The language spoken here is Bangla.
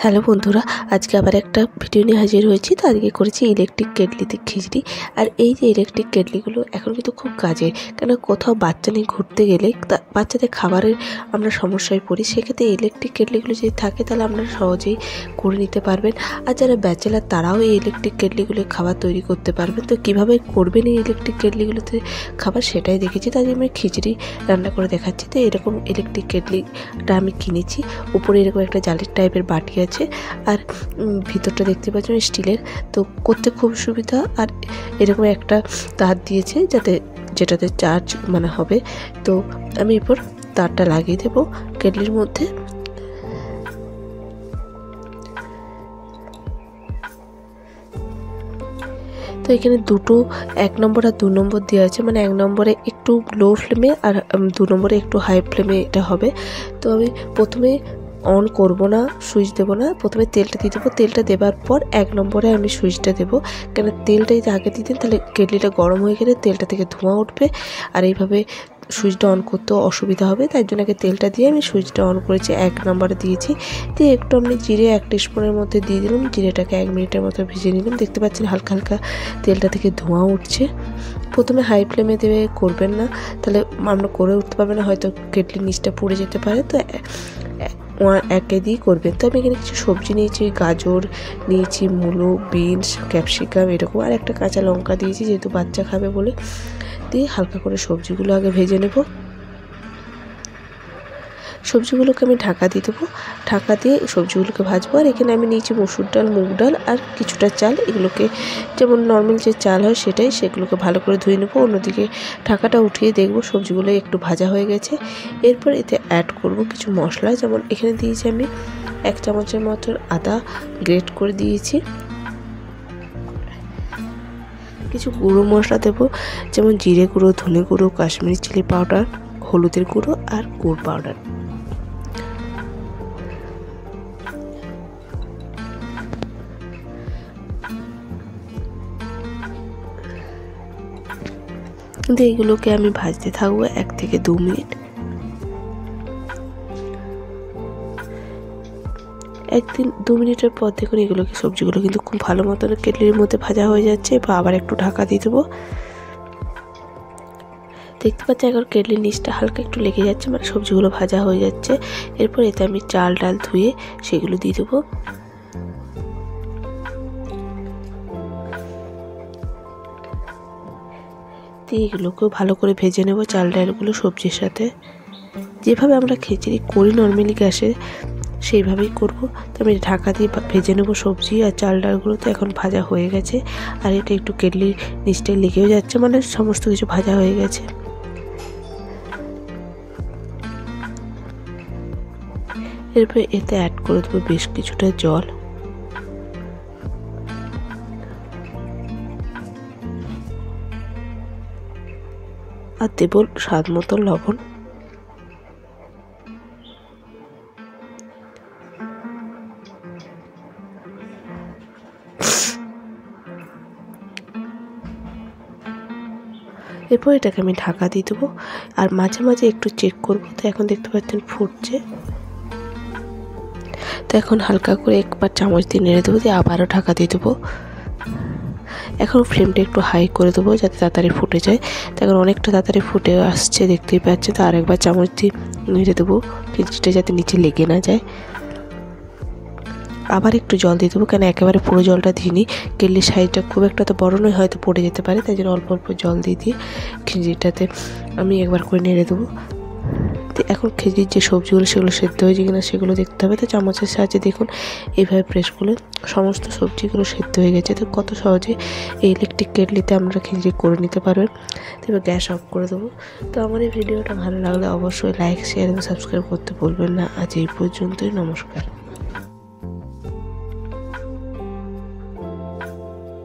হ্যালো বন্ধুরা, আজকে আবার একটা ভিডিও নিয়ে হাজির হয়েছি। তো আজকে করেছি ইলেকট্রিক কেটলিতে খিচড়ি। আর এই যে ইলেকট্রিক কেটলিগুলো এখন কিন্তু খুব কাজের, কেন কোথাও বাচ্চা নিয়ে ঘুরতে গেলে বাচ্চাদের খাবারের আমরা সমস্যায় পড়ি। সেক্ষেত্রে ইলেকট্রিক কেটলিগুলো যদি থাকে তাহলে আপনারা সহজেই করে নিতে পারবেন। আর যারা ব্যাচেলার তারাও এই ইলেকট্রিক কেটলিগুলো খাবার তৈরি করতে পারবেন। তো কীভাবে করবেন এই ইলেকট্রিক কেটলিগুলোতে খাবার সেটাই দেখেছি। তাই আমি খিচড়ি রান্না করে দেখাচ্ছি। তো এরকম ইলেকট্রিক কেটলিটা আমি কিনেছি। উপরে এরকম একটা জালির টাইপের বাটি আছে, আর ভিতরটা দেখতে পাচ্ছেন স্টিলের। তো করতে খুব সুবিধা। আর এরকম একটা তার দিয়েছে যেটাতে চার্জ হবে। তো আমি এরপর তারটা লাগিয়ে দেব কেটলির মধ্যে। তো এখানে দুটো 1 নম্বর আর 2 নম্বর দেওয়া আছে, 1 নম্বরে একটু লো ফ্লেমে আর 2 নম্বরে একটু হাই ফ্লেমে এটা হবে। তো আমি প্রথমে অন করব না, সুইচ দেবো না, প্রথমে তেলটা দিয়ে দেবো। তেলটা দেওয়ার পর 1 নম্বরে আমি সুইচটা দেবো। কেন তেলটা যদি আগে দিয়ে দিন তাহলে কেটলিটা গরম হয়ে গেলে তেলটা থেকে ধোঁয়া উঠবে, আর এইভাবে সুইচটা অন করতেও অসুবিধা হবে। তাই জন্য আগে তেলটা দিয়ে আমি সুইচটা অন করেছি, 1 নম্বরে দিয়েছি। দিয়ে একটু আমি জিরে 1 টিস্পুনের মধ্যে দিয়ে দিলাম। জিরেটাকে 1 মিনিটের মতো ভেজে নিলাম। দেখতে পাচ্ছেন হালকা হালকা তেলটা থেকে ধোঁয়া উঠছে। প্রথমে হাই ফ্লেমে দেবে করবেন না, তাহলে আমরা করে উঠতে পারবেন না, হয়তো কেটলির নিচটা পুড়ে যেতে পারে। তো একে দিয়ে করবেন। তো আমি এখানে কিছু সবজি নিয়েছি, গাজর নিয়েছি, মূলো, বিনস, ক্যাপসিকাম এরকম, আর একটা কাঁচা লঙ্কা দিয়েছি যেহেতু বাচ্চা খাবে বলে। দিয়ে হালকা করে সবজিগুলো আগে ভেজে নেব। সবজিগুলোকে আমি ঢাকা দিয়ে দেবো। ঢাকা দিয়ে সবজিগুলোকে ভাজবো। আর এখানে আমি নিয়েছি মসুর ডাল, মুগ ডাল আর কিছুটা চাল। এগুলোকে যেমন নর্মাল যে চাল হয় সেগুলোকে ভালো করে ধুয়ে নেবো। অন্যদিকে ঢাকাটা উঠিয়ে দেখবো সবজিগুলো একটু ভাজা হয়ে গেছে। এরপর এতে অ্যাড করব কিছু মশলা। যেমন এখানে দিয়েছি আমি 1 চামচের মতো আদা গ্রেট করে দিয়েছি। কিছু গুঁড়ো মশলা দেবো, যেমন জিরে গুঁড়ো, ধনে গুঁড়ো, কাশ্মীরি চিলি পাউডার, হলুদের গুঁড়ো আর গুড় পাউডার। কিন্তু এইগুলোকে আমি ভাজতে থাকবো 1 থেকে 2 মিনিট। 1-2 মিনিটের পর দেখুন এগুলোকে সবজিগুলো কিন্তু খুব ভালো মতন কেটলির মধ্যে ভাজা হয়ে যাচ্ছে। বা আবার একটু ঢাকা দিয়ে দেবো। দেখতে পাচ্ছি এখন কেটলির নিচটা হালকা একটু লেগে যাচ্ছে, সবজিগুলো ভাজা হয়ে যাচ্ছে। এরপর এতে আমি চাল ডাল ধুয়ে সেগুলো দিয়ে দেবো। দিয়ে এগুলোকেও ভালো করে ভেজে নেব, চাল ডালগুলো সবজির সাথে। যেভাবে আমরা খিচুড়ি করি নর্মালি গ্যাসে সেইভাবেই করব। তো আমি ঢাকা দিয়ে ভেজে নেব সবজি আর চাল ডালগুলো। তো এখন ভাজা হয়ে গেছে, আর এটা একটু কেটলির নিচটায় লেগেও যাচ্ছে, সমস্ত কিছু ভাজা হয়ে গেছে। এরপর এতে অ্যাড করে দেবো বেশ কিছুটা জল। আর দেব স্বাদ মতো লবণ। এরপর এটাকে আমি ঢাকা দিয়ে দেবো, আর মাঝে মাঝে একটু চেক করব। তো এখন দেখতে পাচ্ছেন ফুটছে। তো এখন হালকা করে একবার চামচ দিয়ে নেড়ে দেবো, দিয়ে আবারও ঢাকা দিয়ে দেবো। এখন ফ্লেমটা একটু হাই করে দেবো যাতে তাড়াতাড়ি ফুটে যায়। তো এখন অনেকটা তাড়াতাড়ি ফুটে আসছে দেখতেই পাচ্ছেন। তো আরেকবার চামচ দিয়ে নেড়ে দেবো খিচুড়িটা যাতে নিচে লেগে না যায়। আবার একটু জল দিয়ে দেবো, কেন একেবারে পুরো জলটা দিইনি। কেটলির সাইজটা খুব একটা তো বড় নয়, হয়তো পড়ে যেতে পারে। তাই জন্য অল্প অল্প জল দিয়ে খিচুড়িটাতে আমি একবার করে নেড়ে দেবো। তো এখন খিচুড়ির যে সবজিগুলো সেগুলো সেদ্ধ হয়েছে কিনা সেগুলো দেখতে হবে। তো চামচের সাহায্যে দেখুন এইভাবে প্রেস করলে সমস্ত সবজিগুলো সেদ্ধ হয়ে গেছে। তো কত সহজে এই ইলেকট্রিক কেটলিতে আমরা খিচুড়ি করে নিতে পারবেন। তো এবার গ্যাস অফ করে দেবো। তো আমার এই ভিডিওটা ভালো লাগলে অবশ্যই লাইক, শেয়ার এবং সাবস্ক্রাইব করতে ভুলবেন না। আজ এই পর্যন্তই, নমস্কার।